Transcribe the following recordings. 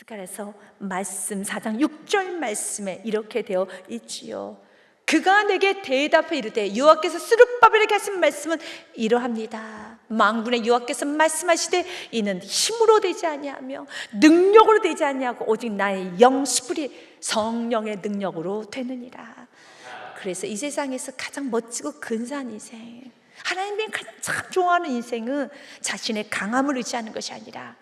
스가랴서 말씀 4장 6절 말씀에 이렇게 되어 있지요. 그가 내게 대답해 이르되 여호와께서 스룹바벨에게 하신 말씀은 이러합니다. 만군의 여호와께서 말씀하시되 이는 힘으로 되지 아니하며 능력으로 되지 아니하고 오직 나의 영스프리 성령의 능력으로 되느니라. 그래서 이 세상에서 가장 멋지고 근사한 인생, 하나님이 가장 좋아하는 인생은 자신의 강함을 의지하는 것이 아니라,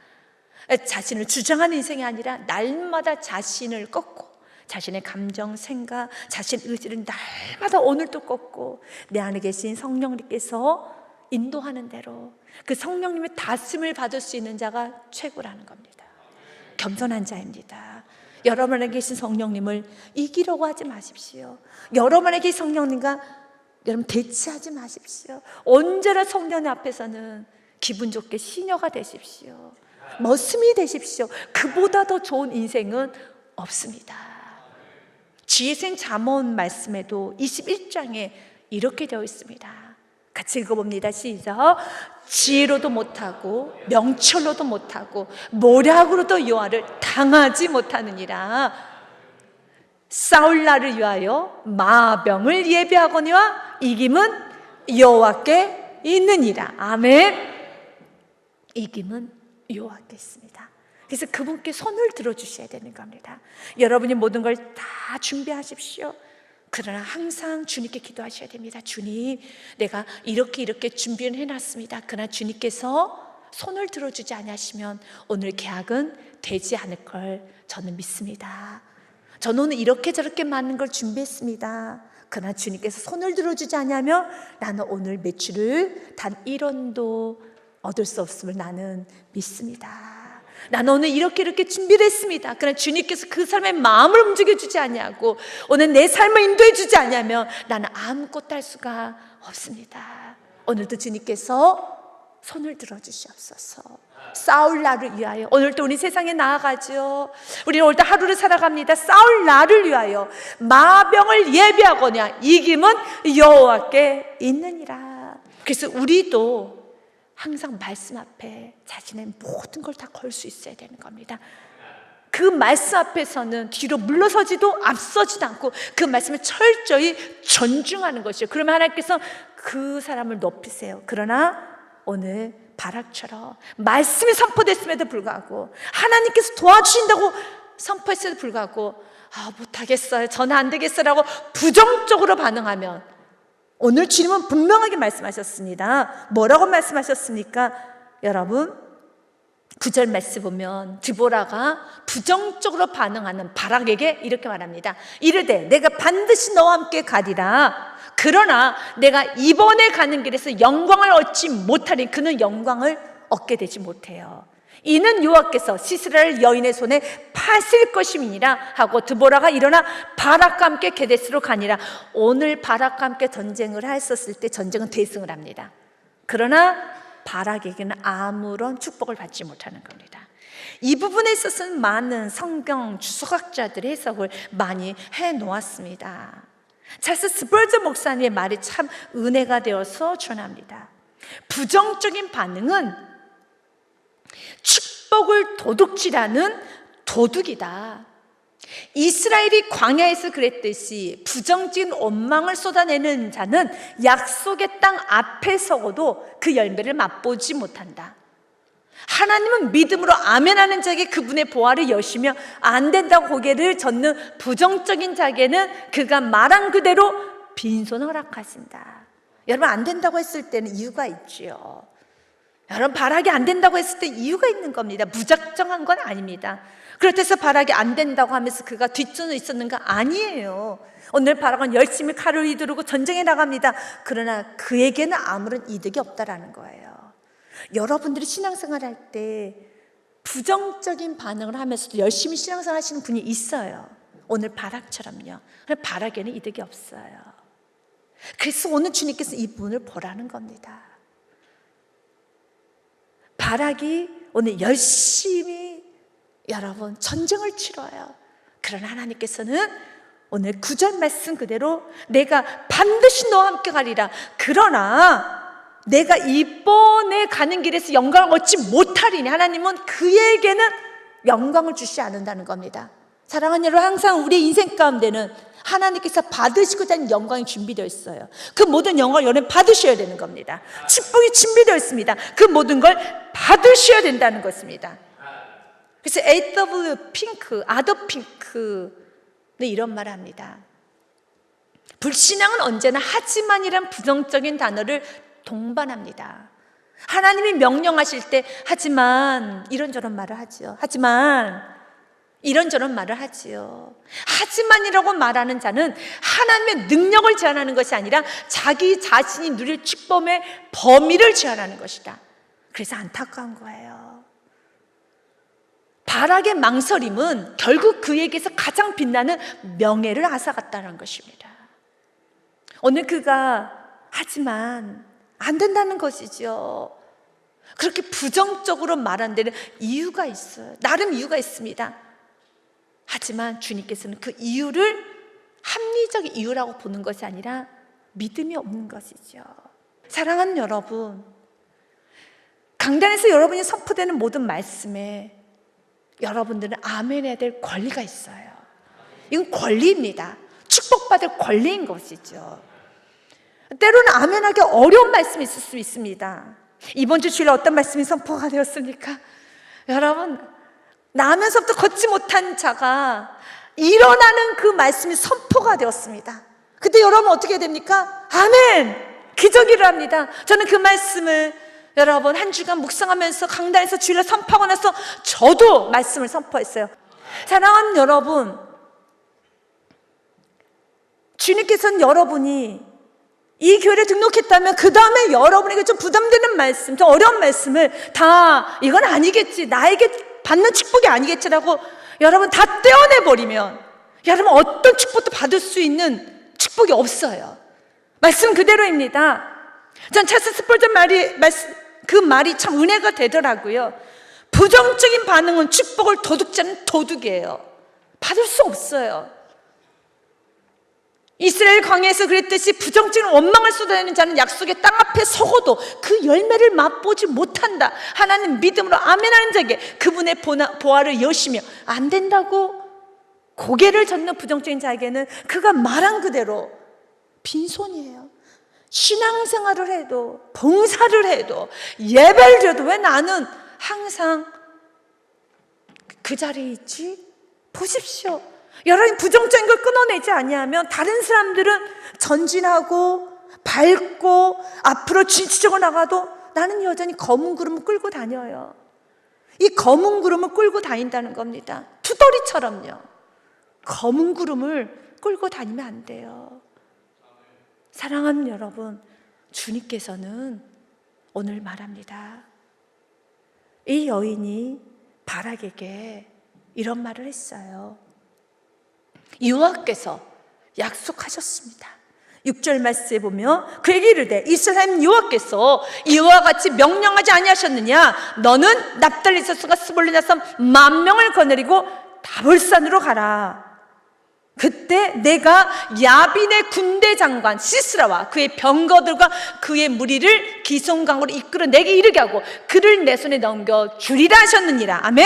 자신을 주장하는 인생이 아니라 날마다 자신을 꺾고 자신의 감정, 생각, 자신의 의지를 날마다 오늘도 꺾고 내 안에 계신 성령님께서 인도하는 대로 그 성령님의 다스림을 받을 수 있는 자가 최고라는 겁니다. 겸손한 자입니다. 여러분 안에 계신 성령님을 이기려고 하지 마십시오. 여러분 안에 계신 성령님과 여러분 대치하지 마십시오. 언제나 성령님 앞에서는 기분 좋게 시녀가 되십시오. 머슴이 되십시오. 그보다 더 좋은 인생은 없습니다. 지혜생 잠언 말씀에도 21장에 이렇게 되어 있습니다. 같이 읽어봅니다. 시작. 지혜로도 못하고 명철로도 못하고 모략으로도 여호와를 당하지 못하느니라. 싸울 날을 위하여 마병을 예비하거니와 이김은 여호와께 있느니라. 아멘. 이김은 여호와께 있습니다. 그래서 그분께 손을 들어주셔야 되는 겁니다. 여러분이 모든 걸 다 준비하십시오. 그러나 항상 주님께 기도하셔야 됩니다. 주님, 내가 이렇게 준비를 해놨습니다. 그러나 주님께서 손을 들어주지 않으시면 오늘 계약은 되지 않을 걸 저는 믿습니다. 저는 오늘 이렇게 저렇게 많은 걸 준비했습니다. 그러나 주님께서 손을 들어주지 않으면 나는 오늘 매출을 단 1원도 얻을 수 없음을 나는 믿습니다. 나는 오늘 이렇게 준비를 했습니다. 그러나 주님께서 그 사람의 마음을 움직여주지 않냐고, 오늘 내 삶을 인도해주지 않냐면 나는 아무것도 할 수가 없습니다. 오늘도 주님께서 손을 들어주시옵소서. 싸울 날을 위하여 오늘도 우리 세상에 나아가죠. 우리는 오늘도 하루를 살아갑니다. 싸울 날을 위하여 마병을 예비하거냐 이김은 여호와께 있느니라. 그래서 우리도 항상 말씀 앞에 자신의 모든 걸 다 걸 수 있어야 되는 겁니다. 그 말씀 앞에서는 뒤로 물러서지도 앞서지도 않고 그 말씀을 철저히 존중하는 것이요. 그러면 하나님께서 그 사람을 높이세요. 그러나 오늘 바락처럼 말씀이 선포됐음에도 불구하고 하나님께서 도와주신다고 선포했음에도 불구하고 못하겠어요, 저는 안 되겠어라고 부정적으로 반응하면, 오늘 주님은 분명하게 말씀하셨습니다. 뭐라고 말씀하셨습니까? 여러분 9절 말씀 보면 드보라가 부정적으로 반응하는 바락에게 이렇게 말합니다. 이르되 내가 반드시 너와 함께 가리라. 그러나 내가 이번에 가는 길에서 영광을 얻지 못하니 그는 영광을 얻게 되지 못해요. 이는 여호와께서 시스라를 여인의 손에 파실 것임이니라 하고 드보라가 일어나 바락과 함께 게데스로 가니라. 오늘 바락과 함께 전쟁을 했었을 때 전쟁은 대승을 합니다. 그러나 바락에게는 아무런 축복을 받지 못하는 겁니다. 이 부분에 있어서는 많은 성경 주석학자들의 해석을 많이 해놓았습니다. 찰스 스펄전 목사님의 말이 참 은혜가 되어서 전합니다. 부정적인 반응은 축복을 도둑질하는 도둑이다. 이스라엘이 광야에서 그랬듯이 부정적인 원망을 쏟아내는 자는 약속의 땅 앞에 서고도 그 열매를 맛보지 못한다. 하나님은 믿음으로 아멘하는 자에게 그분의 보화를 여시며 안 된다고 고개를 젓는 부정적인 자에게는 그가 말한 그대로 빈손을 허락하신다. 여러분 안 된다고 했을 때는 이유가 있지요. 여러분 바락이 안 된다고 했을 때 이유가 있는 겁니다. 무작정한 건 아닙니다. 그렇다고 해서 바락이 안 된다고 하면서 그가 뒷전에 있었는가? 아니에요. 오늘 바락은 열심히 칼을 휘두르고 전쟁에 나갑니다. 그러나 그에게는 아무런 이득이 없다라는 거예요. 여러분들이 신앙생활 할 때 부정적인 반응을 하면서도 열심히 신앙생활 하시는 분이 있어요. 오늘 바락처럼요. 바락에는 이득이 없어요. 그래서 오늘 주님께서 이 분을 보라는 겁니다. 바락이 오늘 열심히 여러분 전쟁을 치러요. 그러나 하나님께서는 오늘 9절 말씀 그대로 내가 반드시 너와 함께 가리라. 그러나 내가 이번에 가는 길에서 영광을 얻지 못하리니 하나님은 그에게는 영광을 주시지 않는다는 겁니다. 사랑하는 여러분, 항상 우리 인생 가운데는 하나님께서 받으시고자 하는 영광이 준비되어 있어요. 그 모든 영광을 여러분 받으셔야 되는 겁니다. 축복이 준비되어 있습니다. 그 모든 걸 받으셔야 된다는 것입니다. 그래서 A.W. 핑크, 아더 핑크 이런 말을 합니다. 불신앙은 언제나 하지만이란 부정적인 단어를 동반합니다. 하나님이 명령하실 때 하지만 이런저런 말을 하지요. 하지만 이런저런 말을 하지요. 하지만이라고 말하는 자는 하나님의 능력을 제한하는 것이 아니라 자기 자신이 누릴 축복의 범위를 제한하는 것이다. 그래서 안타까운 거예요. 바락의 망설임은 결국 그에게서 가장 빛나는 명예를 앗아갔다는 것입니다. 오늘 그가 하지만 안 된다는 것이죠. 그렇게 부정적으로 말한 데는 이유가 있어요. 나름 이유가 있습니다. 하지만 주님께서는 그 이유를 합리적 이유라고 보는 것이 아니라 믿음이 없는 것이죠. 사랑하는 여러분, 강단에서 여러분이 선포되는 모든 말씀에 여러분들은 아멘해야 될 권리가 있어요. 이건 권리입니다. 축복받을 권리인 것이죠. 때로는 아멘하기 어려운 말씀이 있을 수 있습니다. 이번 주 주일에 어떤 말씀이 선포가 되었습니까? 여러분, 나면서부터 걷지 못한 자가 일어나는 그 말씀이 선포가 되었습니다. 그때 여러분 어떻게 됩니까? 아멘! 기적이 일어납니다. 저는 그 말씀을 여러분 한 주간 묵상하면서 강단에서 주일날 선포하고 나서 저도 말씀을 선포했어요. 사랑하는 여러분, 주님께서는 여러분이 이 교회를 등록했다면 그 다음에 여러분에게 좀 부담되는 말씀, 좀 어려운 말씀을 다 이건 아니겠지, 나에게 받는 축복이 아니겠지라고 여러분 다 떼어내버리면 여러분 어떤 축복도 받을 수 있는 축복이 없어요. 말씀 그대로입니다. 전 찰스 스펄전 그 말이 참 은혜가 되더라고요. 부정적인 반응은 축복을 도둑지 않는 도둑이에요. 받을 수 없어요. 이스라엘 광야에서 그랬듯이 부정적인 원망을 쏟아내는 자는 약속의 땅 앞에 서고도 그 열매를 맛보지 못한다. 하나님 믿음으로 아멘하는 자에게 그분의 보화를 여시며 안 된다고 고개를 젓는 부정적인 자에게는 그가 말한 그대로 빈손이에요. 신앙생활을 해도 봉사를 해도 예배를 드려도 왜 나는 항상 그 자리에 있지? 보십시오. 여러분이 부정적인 걸 끊어내지 아니하면 다른 사람들은 전진하고 밝고 앞으로 진취적으로 나가도 나는 여전히 검은 구름을 끌고 다녀요. 이 검은 구름을 끌고 다닌다는 겁니다. 투덜이처럼요. 검은 구름을 끌고 다니면 안 돼요. 사랑하는 여러분, 주님께서는 오늘 말합니다. 이 여인이 바락에게 이런 말을 했어요. 여호와께서 약속하셨습니다. 6절 말씀에 보면 그에게 이르되 이스라엘 여호와께서 이와 같이 명령하지 아니하셨느냐? 너는 납달리 자손과 스불론 자손 10,000명을 거느리고 다볼산으로 가라. 그때 내가 야빈의 군대 장관 시스라와 그의 병거들과 그의 무리를 기송강으로 이끌어 내게 이르게 하고 그를 내 손에 넘겨 주리라 하셨느니라. 아멘.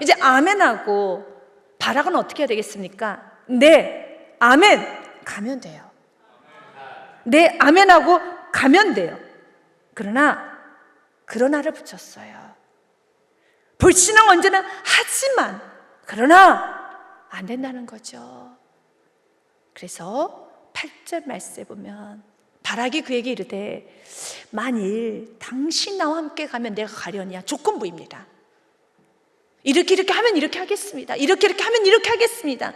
이제 아멘하고 바락은 어떻게 해야 되겠습니까? 네, 아멘 가면 돼요. 네, 아멘하고 가면 돼요. 그러나를 붙였어요. 불신앙 언제나 하지만 그러나 안 된다는 거죠. 그래서 8절 말씀에 보면 바락이 그에게 이르되 만일 당신 나와 함께 가면 내가 가려니와 조건부입니다. 이렇게 하면 이렇게 하겠습니다. 이렇게 하면 이렇게 하겠습니다.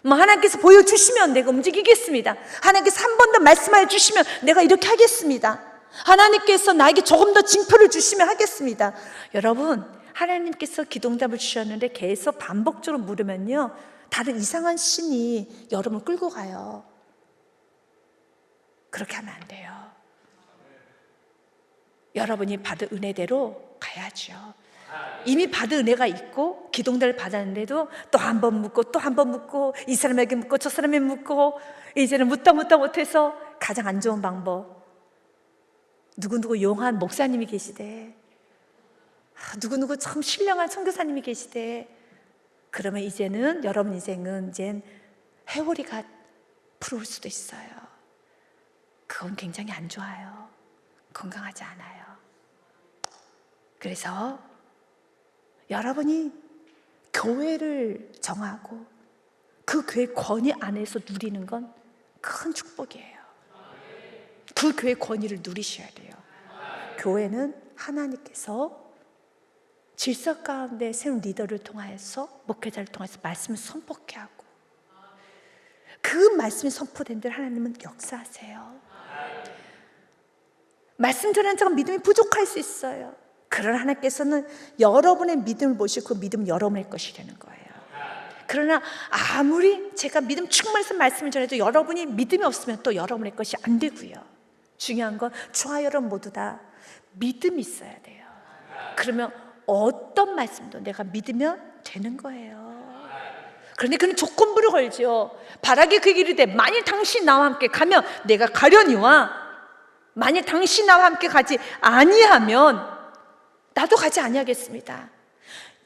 하나님께서 보여주시면 내가 움직이겠습니다. 하나님께서 한 번 더 말씀하여 주시면 내가 이렇게 하겠습니다. 하나님께서 나에게 조금 더 징표를 주시면 하겠습니다. 여러분, 하나님께서 기도응답을 주셨는데 계속 반복적으로 물으면요, 다른 이상한 신이 여러분을 끌고 가요. 그렇게 하면 안 돼요. 여러분이 받은 은혜대로 가야죠. 이미 받은 은혜가 있고 기도응답을 받았는데도 또 한 번 묻고 또 한 번 묻고 이 사람에게 묻고 저 사람에게 묻고 이제는 묻다 못해서 가장 안 좋은 방법, 누구누구 용한 목사님이 계시대. 누구누구 참 신령한 선교사님이 계시대. 그러면 이제는 여러분 인생은 이젠 회오리가 불어올 수도 있어요. 그건 굉장히 안 좋아요. 건강하지 않아요. 그래서 여러분이 교회를 정하고 그 교회 권위 안에서 누리는 건 큰 축복이에요. 그 교회 권위를 누리셔야 돼요. 교회는 하나님께서 질서 가운데 세운 리더를 통하여서, 목회자를 통해서 말씀을 선포케 하고, 그 말씀이 선포된 대로 하나님은 역사하세요. 말씀 전하는 자가 믿음이 부족할 수 있어요. 그러나 하나님께서는 여러분의 믿음을 보시고 그 믿음은 여러분의 것이라는 거예요. 그러나 아무리 제가 믿음 충만해서 말씀을 전해도 여러분이 믿음이 없으면 또 여러분의 것이 안 되고요. 중요한 건 저와 여러분 모두 다 믿음이 있어야 돼요. 그러면 어떤 말씀도 내가 믿으면 되는 거예요. 그런데 그는 조건부를 걸죠. 바라게 그 길이 돼. 만일 당신이 나와 함께 가면 내가 가려니와, 만일 당신이 나와 함께 가지 아니하면 나도 가지 아니하겠습니다.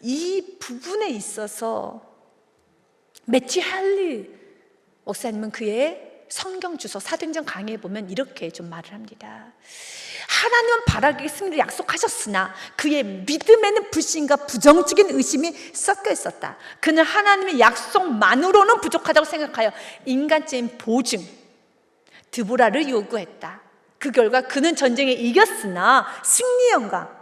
이 부분에 있어서 매튜 할리 목사님은 그의 성경 주소 사도행전 강의에 보면 이렇게 좀 말을 합니다. 하나님은 바라기의 승리를 약속하셨으나 그의 믿음에는 불신과 부정적인 의심이 섞여 있었다. 그는 하나님의 약속만으로는 부족하다고 생각하여 인간적인 보증, 드보라를 요구했다. 그 결과 그는 전쟁에 이겼으나 승리의 영광,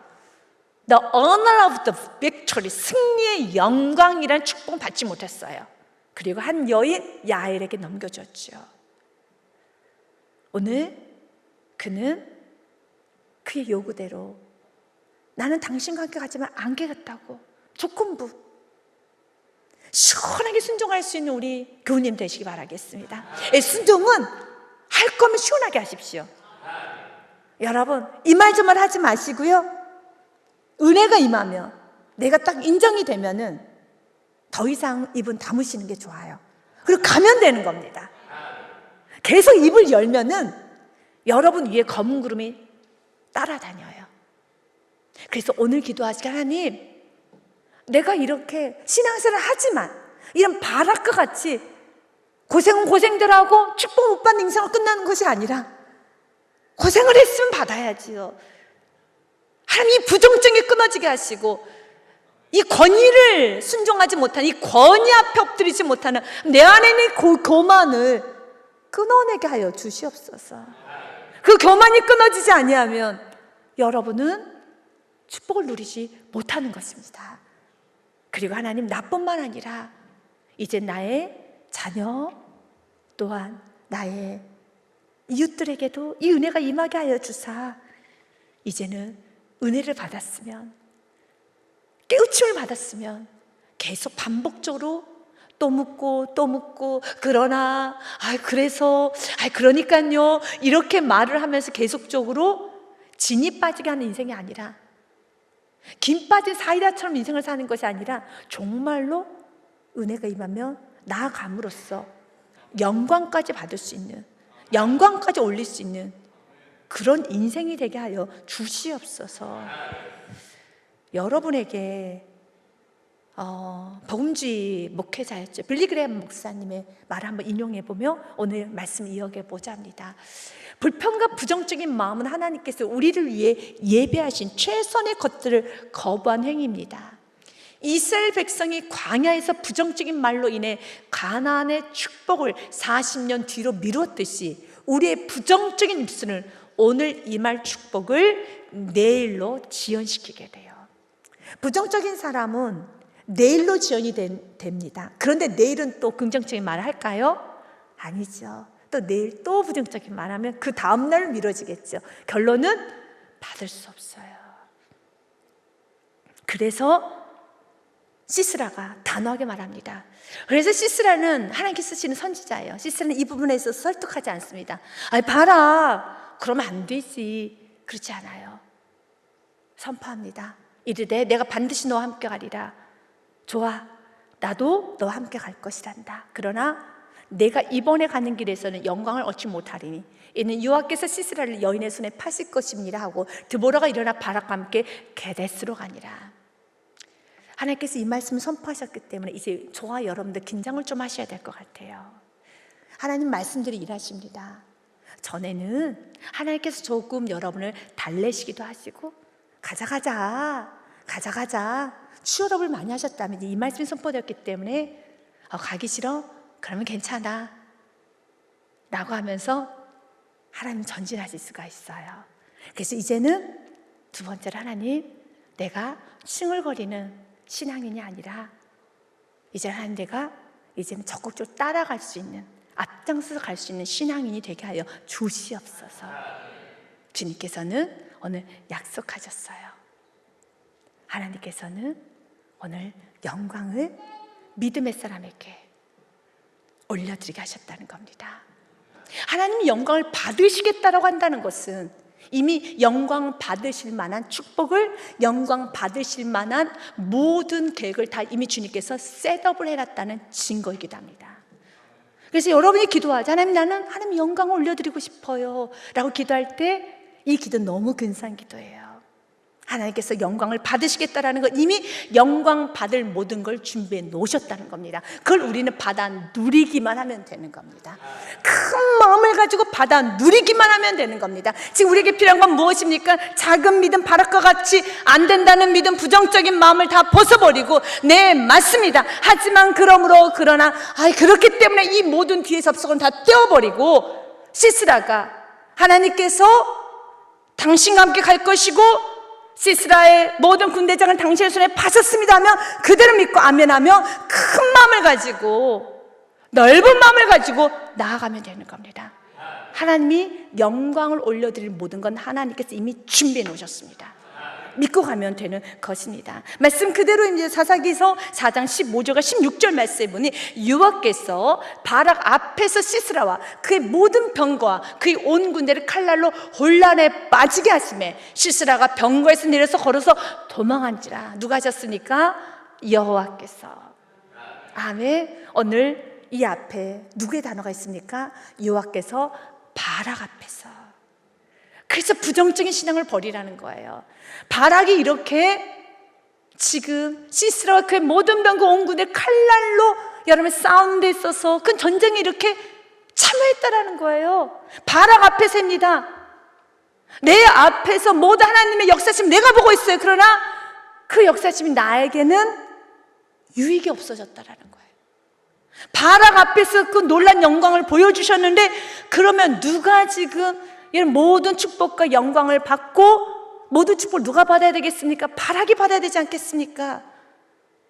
The honor of the victory, 승리의 영광이란 축복을 받지 못했어요. 그리고 한 여인 야엘에게 넘겨줬죠. 오늘 그는 그의 요구대로 나는 당신과 함께 가지만 안 가겠다고 조건부 시원하게 순종할 수 있는 우리 교우님 되시기 바라겠습니다. 순종은 할 거면 시원하게 하십시오. 여러분 이 말 저 말 하지 마시고요. 은혜가 임하면 내가 딱 인정이 되면은 더 이상 입은 다무시는 게 좋아요. 그리고 가면 되는 겁니다. 계속 입을 열면은 여러분 위에 검은 구름이 따라다녀요. 그래서 오늘 기도하시길, 하나님 내가 이렇게 신앙생활을 하지만 이런 바락과 같이 고생은 고생대로 하고 축복 못 받는 인생을 끝나는 것이 아니라 고생을 했으면 받아야지요. 하나님 이 부정증이 끊어지게 하시고 이 권위를 순종하지 못하는, 이 권위 앞에 엎드리지 못하는 내 안에 있는 교만을 끊어내게 하여 주시옵소서. 그 교만이 끊어지지 아니하면 여러분은 축복을 누리지 못하는 것입니다. 그리고 하나님 나뿐만 아니라 이제 나의 자녀 또한 나의 이웃들에게도 이 은혜가 임하게 하여 주사 이제는 은혜를 받았으면, 깨우침을 받았으면 계속 반복적으로 또 묻고 또 묻고, 그러나 그래서 그러니까요 이렇게 말을 하면서 계속적으로 진이 빠지게 하는 인생이 아니라, 김 빠진 사이다처럼 인생을 사는 것이 아니라 정말로 은혜가 임하면 나아감으로써 영광까지 받을 수 있는, 영광까지 올릴 수 있는 그런 인생이 되게 하여 주시옵소서. 여러분에게 복음주의 목회자였죠, 빌리그레이엄 목사님의 말을 한번 인용해보며 오늘 말씀 이어가보자 합니다. 불평과 부정적인 마음은 하나님께서 우리를 위해 예배하신 최선의 것들을 거부한 행위입니다. 이스라엘 백성이 광야에서 부정적인 말로 인해 가나안의 축복을 40년 뒤로 미뤘듯이 우리의 부정적인 입술은 오늘 임할 축복을 내일로 지연시키게 돼요. 부정적인 사람은 내일로 지연이 됩니다. 그런데 내일은 또 긍정적인 말을 할까요? 아니죠. 또 내일 또 부정적인 말하면 그 다음날 미뤄지겠죠. 결론은 받을 수 없어요. 그래서 시스라가 단호하게 말합니다. 그래서 시스라는 하나님께 쓰시는 선지자예요. 시스라는 이 부분에 있어서 설득하지 않습니다. 봐라, 그러면 안 되지. 그렇지 않아요. 선포합니다. 이르되 내가 반드시 너와 함께 가리라. 좋아, 나도 너와 함께 갈 것이란다. 그러나 내가 이번에 가는 길에서는 영광을 얻지 못하리니 이는 여호와께서 시스라를 여인의 손에 파실 것입니다 하고 드보라가 일어나 바락과 함께 게데스로 가니라. 하나님께서 이 말씀을 선포하셨기 때문에 이제 저와 여러분들 긴장을 좀 하셔야 될 것 같아요. 하나님 말씀들이 일하십니다. 전에는 하나님께서 조금 여러분을 달래시기도 하시고 가자 취업을 많이 하셨다면 이 말씀이 선포되었기 때문에 가기 싫어? 그러면 괜찮아 라고 하면서 하나님 전진하실 수가 있어요. 그래서 이제는 두 번째로 하나님, 내가 칭얼거리는 신앙인이 아니라 이제 하나님, 내가 이제는 적극적으로 따라갈 수 있는, 앞장서서 갈 수 있는 신앙인이 되게 하여 주시옵소서. 주님께서는 오늘 약속하셨어요. 하나님께서는 오늘 영광을 믿음의 사람에게 올려드리게 하셨다는 겁니다. 하나님이 영광을 받으시겠다라고 한다는 것은 이미 영광 받으실 만한 축복을, 영광 받으실 만한 모든 계획을 다 이미 주님께서 셋업을 해놨다는 증거이기도 합니다. 그래서 여러분이 기도하자, 하나님, 나는 하나님 영광을 올려드리고 싶어요 라고 기도할 때 이 기도는 너무 근사한 기도예요. 하나님께서 영광을 받으시겠다라는 건 이미 영광 받을 모든 걸 준비해 놓으셨다는 겁니다. 그걸 우리는 받아 누리기만 하면 되는 겁니다. 큰 마음을 가지고 받아 누리기만 하면 되는 겁니다. 지금 우리에게 필요한 건 무엇입니까? 작은 믿음, 바락과 같이 안 된다는 믿음, 부정적인 마음을 다 벗어버리고, 네, 맞습니다, 하지만 그러나 그렇기 때문에 이 모든 뒤의 접속은 다 떼어버리고, 시스라가 하나님께서 당신과 함께 갈 것이고 시스라의 모든 군대장을 당신의 손에 파셨습니다 하며 그대로 믿고 아멘하며 큰 마음을 가지고, 넓은 마음을 가지고 나아가면 되는 겁니다. 하나님이 영광을 올려드릴 모든 건 하나님께서 이미 준비해 놓으셨습니다. 믿고 가면 되는 것입니다. 말씀 그대로 이제 사사기서 4장 15절과 16절 말씀에 보니 여호와께서 바락 앞에서 시스라와 그의 모든 병거와 그의 온 군대를 칼날로 혼란에 빠지게 하시매 시스라가 병거에서 내려서 걸어서 도망한지라. 누가 하셨습니까? 여호와께서. 아멘. 오늘 이 앞에 누구의 단어가 있습니까? 여호와께서 바락 앞에서. 그래서 부정적인 신앙을 버리라는 거예요. 바락이 이렇게 지금 시스라와 그의 모든 병거 온 군대 칼날로 여러분 싸우는 데 있어서 그 전쟁에 이렇게 참여했다라는 거예요. 바락 앞에서입니다. 내 앞에서 모든 하나님의 역사심 내가 보고 있어요. 그러나 그 역사심이 나에게는 유익이 없어졌다라는 거예요. 바락 앞에서 그 놀란 영광을 보여주셨는데, 그러면 누가 지금 이런 모든 축복과 영광을 받고 모든 축복을 누가 받아야 되겠습니까? 바락이 받아야 되지 않겠습니까?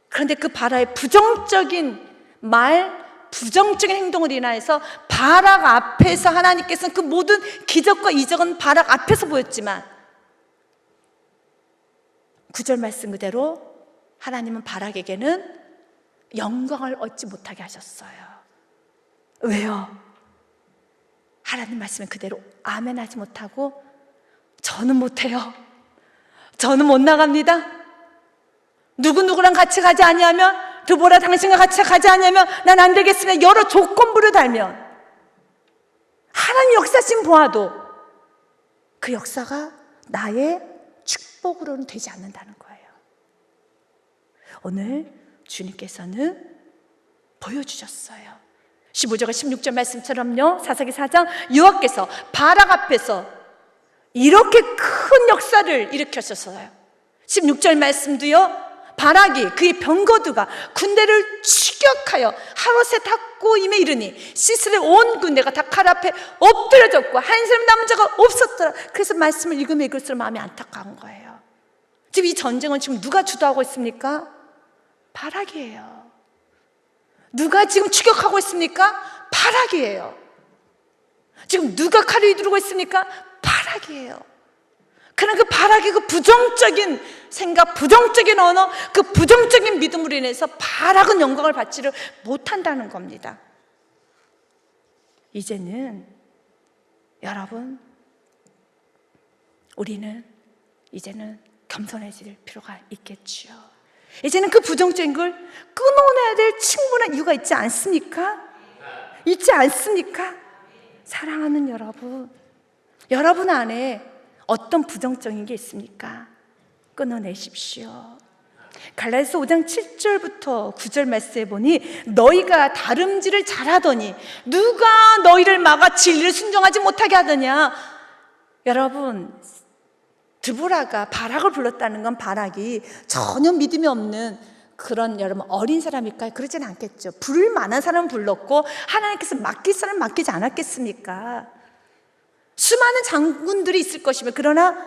그런데 그 바락의 부정적인 말, 부정적인 행동을 인하여서 바락 앞에서 하나님께서는 그 모든 기적과 이적은 바락 앞에서 보였지만 9절 말씀 그대로 하나님은 바락에게는 영광을 얻지 못하게 하셨어요. 왜요? 하나님 말씀을 그대로 아멘하지 못하고 저는 못해요, 저는 못 나갑니다, 누구누구랑 같이 가지 아니하면, 드보라 당신과 같이 가지 아니하면 난 안 되겠습니다, 여러 조건부를 달면 하나님 역사심 보아도 그 역사가 나의 축복으로는 되지 않는다는 거예요. 오늘 주님께서는 보여주셨어요. 15절과 16절 말씀처럼요, 사사기 4장 여호와께서 바락 앞에서 이렇게 큰 역사를 일으켰었어요. 16절 말씀도요, 바락이 그의 병거두가 군대를 추격하여 하롯에 닥고 임에 이르니 시스라의 온 군대가 다 칼 앞에 엎드려졌고 한 사람 남은 자가 없었더라. 그래서 말씀을 읽으면 읽을수록 마음이 안타까운 거예요. 지금 이 전쟁은 지금 누가 주도하고 있습니까? 바락이에요. 누가 지금 추격하고 있습니까? 바락이에요. 지금 누가 칼을 휘두르고 있습니까? 바락이에요. 그러나 그 바락의 그 부정적인 생각, 부정적인 언어, 그 부정적인 믿음으로 인해서 바락은 영광을 받지를 못한다는 겁니다. 이제는 여러분, 우리는 이제는 겸손해질 필요가 있겠지요. 이제는 그 부정적인 걸 끊어내야 될 충분한 이유가 있지 않습니까? 있지 않습니까? 사랑하는 여러분, 여러분 안에 어떤 부정적인 게 있습니까? 끊어내십시오. 갈라디아서 5장 7절부터 9절 말씀에 보니 너희가 다름질을 잘하더니 누가 너희를 막아 진리를 순종하지 못하게 하더냐. 여러분, 드보라가 바락을 불렀다는 건 바락이 전혀 믿음이 없는 그런 여러분 어린 사람일까요? 그러진 않겠죠. 부를 만한 사람은 불렀고 하나님께서 맡길 사람은 맡기지 않았겠습니까? 수많은 장군들이 있을 것이며, 그러나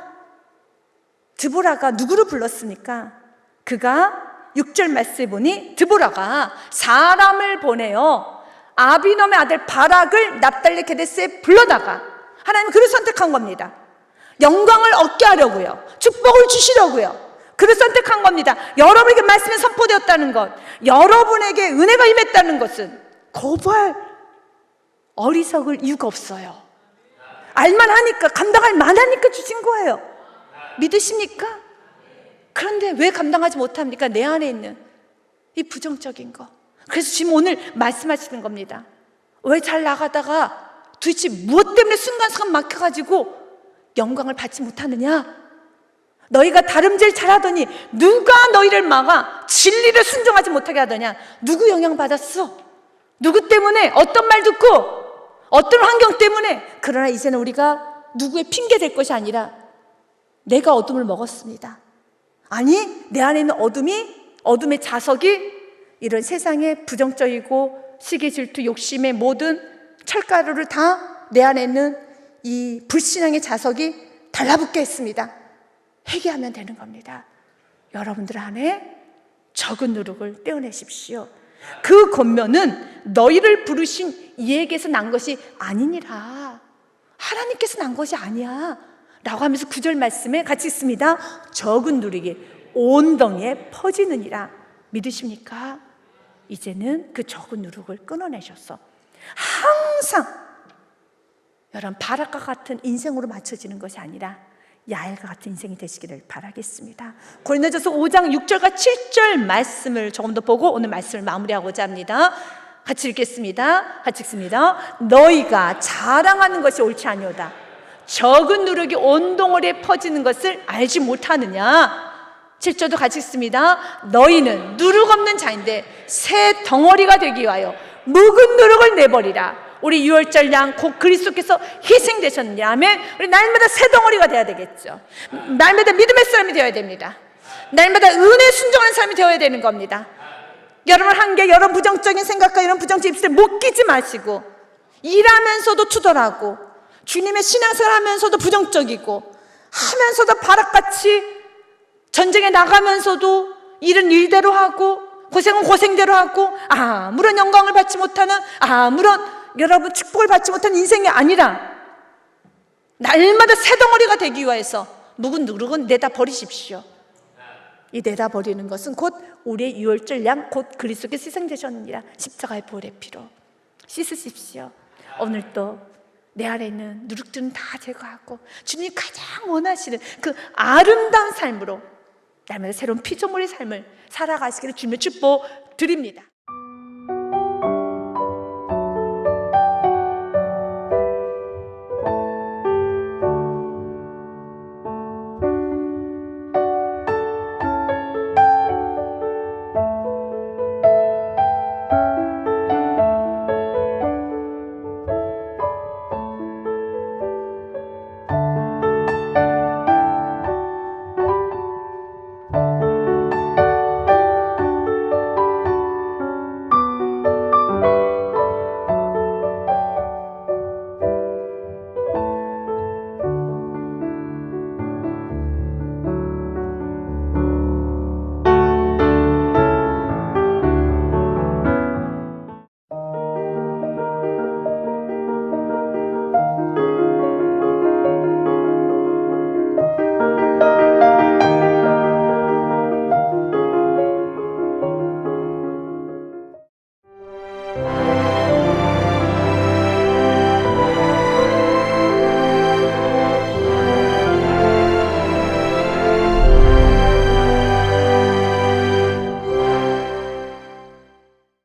드보라가 누구를 불렀습니까? 그가 6절 말씀에 보니 드보라가 사람을 보내어 아비놈의 아들 바락을 납달리 게데스에 불러다가, 하나님은 그를 선택한 겁니다. 영광을 얻게 하려고요, 축복을 주시려고요. 그를 선택한 겁니다. 여러분에게 말씀이 선포되었다는 것, 여러분에게 은혜가 임했다는 것은 거부할 어리석을 이유가 없어요. 알만하니까, 감당할 만하니까 주신 거예요. 믿으십니까? 그런데 왜 감당하지 못합니까? 내 안에 있는 이 부정적인 거. 그래서 지금 오늘 말씀하시는 겁니다. 왜 잘 나가다가 도대체 무엇 때문에 순간순간 막혀가지고 영광을 받지 못하느냐? 너희가 다름질 잘하더니 누가 너희를 막아 진리를 순종하지 못하게 하더냐? 누구 영향받았어? 누구 때문에? 어떤 말 듣고? 어떤 환경 때문에? 그러나 이제는 우리가 누구의 핑계 될 것이 아니라 내가 어둠을 먹었습니다. 아니, 내 안에 있는 어둠의 자석이 이런 세상의 부정적이고 시기, 질투, 욕심의 모든 철가루를 다 내 안에 있는 이 불신앙의 자석이 달라붙게 했습니다. 회개하면 되는 겁니다. 여러분들 안에 적은 누룩을 떼어내십시오. 그 권면은 너희를 부르신 이에게서 난 것이 아니니라. 하나님께서 난 것이 아니야 라고 하면서 9절 말씀에 같이 있습니다. 적은 누룩이 온 덩이에 퍼지느니라. 믿으십니까? 이제는 그 적은 누룩을 끊어내셔서 항상 여러분 바락과 같은 인생으로 맞춰지는 것이 아니라 야엘과 같은 인생이 되시기를 바라겠습니다. 고린도전서 5장 6절과 7절 말씀을 조금 더 보고 오늘 말씀을 마무리하고자 합니다. 같이 읽겠습니다. 같이 읽습니다. 너희가 자랑하는 것이 옳지 아니오다. 적은 누룩이 온 동물에 퍼지는 것을 알지 못하느냐. 7절도 같이 읽습니다. 너희는 누룩 없는 자인데 새 덩어리가 되기 위하여 묵은 누룩을 내버리라. 우리 유월절 양 곧 그리스도께서 희생되셨느냐 하면 우리 날마다 새 덩어리가 돼야 되겠죠. 날마다 믿음의 사람이 되어야 됩니다. 날마다 은혜 순종하는 사람이 되어야 되는 겁니다. 여러분 한계, 여러분 부정적인 생각과 이런 부정적인 입술에 못 끼지 마시고, 일하면서도 투덜하고 주님의 신앙생활 하면서도 부정적이고 하면서도 바락같이 전쟁에 나가면서도 일은 일대로 하고 고생은 고생대로 하고 아무런 영광을 받지 못하는, 아무런 여러분 축복을 받지 못한 인생이 아니라 날마다 새 덩어리가 되기 위해서 묵은 누룩은 내다 버리십시오. 이 내다 버리는 것은 곧 우리의 유월절 양 곧 그리스도께서 희생되셨느니라. 십자가의 보혈의 피로 씻으십시오. 오늘도 내 안에 있는 누룩들은 다 제거하고 주님이 가장 원하시는 그 아름다운 삶으로 날마다 새로운 피조물의 삶을 살아가시기를 주님의 축복 드립니다.